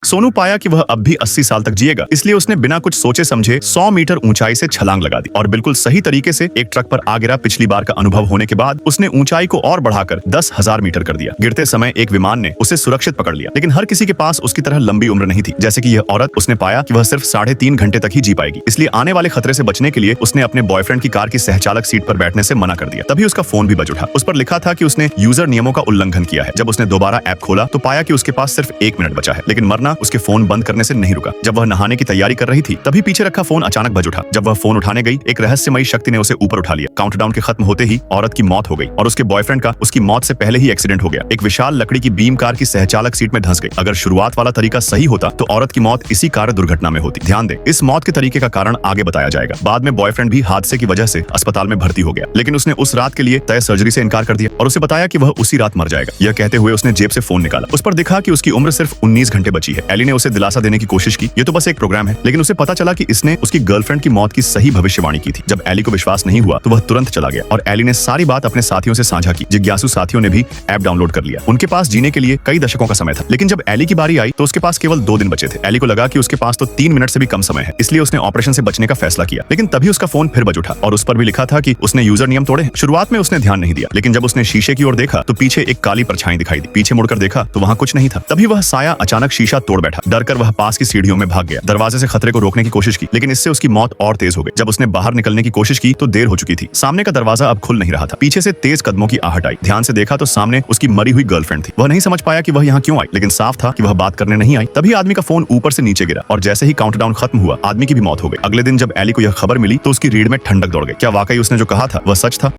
सोनू पाया कि वह अब भी 80 साल तक जिएगा, इसलिए उसने बिना कुछ सोचे समझे 100 मीटर ऊंचाई से छलांग लगा दी और बिल्कुल सही तरीके से एक ट्रक पर आ गिरा। पिछली बार का अनुभव होने के बाद उसने ऊंचाई को और बढ़ाकर 10,000 मीटर कर दिया। गिरते समय एक विमान ने उसे सुरक्षित पकड़ लिया, लेकिन हर किसी के पास उसकी तरह लंबी उम्र नहीं थी। जैसे कि यह औरत, उसने पाया कि वह सिर्फ 3.5 घंटे तक ही जी पाएगी, इसलिए आने वाले खतरे से बचने के लिए उसने अपने बॉयफ्रेंड की कार की सहचालक सीट पर बैठने से मना कर दिया। तभी उसका फोन भी बज उठा। उस पर लिखा था कि उसने यूजर नियमों का उल्लंघन किया है। जब उसने दोबारा ऐप खोला तो पाया कि उसके पास सिर्फ 1 मिनट बचा है, लेकिन मरना उसके फोन बंद करने से नहीं रुका। जब वह नहाने की तैयारी कर रही थी तभी पीछे रखा फोन अचानक बज उठा। जब वह फोन उठाने गई, एक रहस्यमयी शक्ति ने उसे ऊपर उठा लिया। काउंटडाउन के खत्म होते ही औरत की मौत हो गई और उसके बॉयफ्रेंड का उसकी मौत से पहले ही एक्सीडेंट हो गया। एक विशाल लकड़ी की बीम कार की सहचालक सीट में धंस गई। अगर शुरुआत वाला तरीका सही होता तो औरत की मौत इसी कार दुर्घटना में होती। ध्यान दे, इस मौत के तरीके का कारण आगे बताया जाएगा। बाद में बॉयफ्रेंड भी हादसे की वजह से अस्पताल में भर्ती हो गया, लेकिन उसने उस रात के लिए तय सर्जरी से इनकार कर दिया और उसे बताया कि वह उसी रात मर जाएगा। यह कहते हुए उसने जेब से फोन निकाला। उस पर दिखा कि उसकी उम्र सिर्फ 19 घंटे बची है। एली ने उसे दिलासा देने की कोशिश की, ये तो बस एक प्रोग्राम है, लेकिन उसे पता चला कि इसने उसकी गर्लफ्रेंड की मौत की सही भविष्यवाणी की थी। जब एली को विश्वास नहीं हुआ तो वह तुरंत चला गया और एली ने सारी बात अपने साथियों से साझा की। जिज्ञासु साथियों ने भी ऐप डाउनलोड कर लिया। उनके पास जीने के लिए कई दशकों का समय था, लेकिन जब एली की बारी आई तो उसके पास केवल 2 दिन बचे थे। एली को लगा कि उसके पास तो 3 मिनट से भी कम समय है, इसलिए उसने ऑपरेशन से बचने का फैसला किया। लेकिन तभी उसका फोन फिर बज उठा और उस पर भी लिखा था कि उसने यूजर नियम तोड़े हैं। शुरुआत में उसने ध्यान नहीं दिया, लेकिन जब उसने शीशे की ओर देखा तो पीछे एक काली परछाई दिखाई दी। पीछे मुड़कर देखा तो वहां कुछ नहीं था। तभी वह साया अचानक शीशा तोड़ बैठा। डरकर वह पास की सीढ़ियों में भाग गया। दरवाजे से खतरे को रोकने की कोशिश की, लेकिन इससे उसकी मौत और तेज हो गई। जब उसने बाहर निकलने की कोशिश की तो देर हो चुकी थी। सामने का दरवाजा अब खुल नहीं रहा था। पीछे से तेज कदमों की आहट आई। ध्यान से देखा तो सामने उसकी मरी हुई गर्लफ्रेंड थी। वह नहीं समझ पाया कि वह यहाँ क्यों आई, लेकिन साफ था कि वह बात करने नहीं आई। तभी आदमी का फोन ऊपर से नीचे गिरा और जैसे ही काउंटडाउन खत्म हुआ, आदमी की भी मौत हो गई। अगले दिन जब एली को यह खबर मिली तो उसकी रीढ़ में ठंडक दौड़ गई। क्या वाकई उसने जो कहा था वह सच था?